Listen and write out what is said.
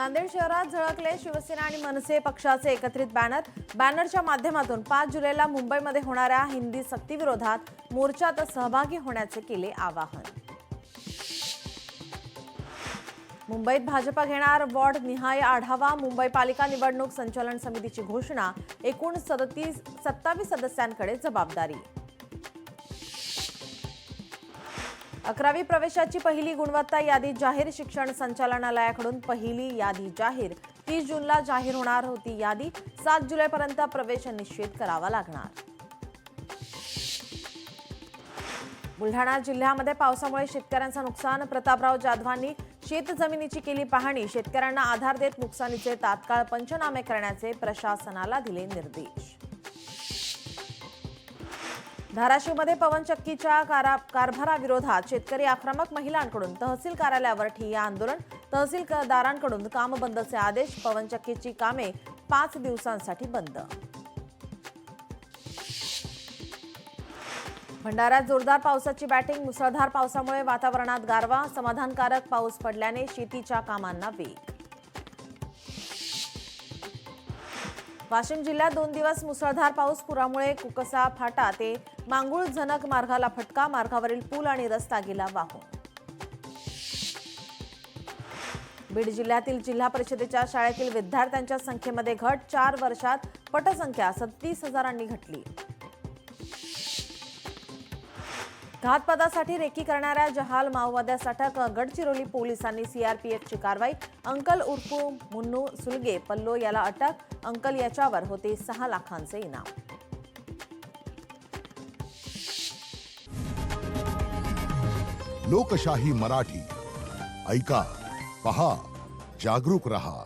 नांदेड शहरात झळकले शिवसेना आणि मनसे पक्षाचे एकत्रित बॅनरच्या माध्यमातून 5 जुलैला मुंबईमध्ये होणाऱ्या हिंदी सक्तीविरोधात मोर्चात सहभागी होण्याचे केले आवाहन। मुंबईत भाजपा घेणार वॉर्ड निहाय आढावा। मुंबई पालिका निवडणूक संचालन समितीची घोषणा। एकूण 27 सदस्यांकडे जबाबदारी। 11वी प्रवेशाची पहिली गुणवत्ता यादी जाहीर। शिक्षण संचालनालयाकडून पहिली यादी जाहीर। 30 जूनला जाहीर होणार होती यादी। 7 जुलैपर्यंत प्रवेश निश्चित करावा लागणार। बुलढाणा जिल्ह्यामध्ये पावसामुळे शेतकऱ्यांचं नुकसान। प्रतापराव जाधवांनी शेतजमिनीची केली पाहणी। शेतकऱ्यांना आधार देत नुकसानीचे तात्काळ पंचनामे करण्याचे प्रशासनाला दिले निर्देश। धाराशिवमध्ये पवनचक्कीच्या कारभाराविरोधात शेतकरी आक्रमक। महिलांकडून तहसील कार्यालयावर ठिय्या आंदोलन। तहसीलदारांकडून काम बंदचे आदेश। पवनचक्कीची कामे 5 दिवसांसाठी बंद। भंडाऱ्यात जोरदार पावसाची बॅटिंग। मुसळधार पावसामुळे वातावरणात गारवा। समाधानकारक पाऊस पडल्याने शेतीच्या कामांना वेग। वाशिम जिल्ह्यात 2 दिवस मुसळधार पाऊस। पुरामुळे कुकसा फाटा ते मांगुळ झनक मार्गाला फटका। मार्गावरील पूल आणि रस्ता गेला वाहून। बीड जिल्ह्यातील जिल्हा परिषदेच्या शाळेतील विद्यार्थ्यांच्या संख्येमध्ये घट। 4 वर्षात पटसंख्या 37,000 घटली। घातपातासाठी रेकी करणाऱ्या जहाल माओवाद्यास अटक। गडचिरोली पोलिसांनी सीआरपीएफची कारवाई। अंकल उर्फ मुन्नू सुलगे पल्लो याला अटक। अंकल याच्यावर होते 6 लाखांचे इनाम। लोकशाही मराठी ऐका, पहा, जागरूक रहा।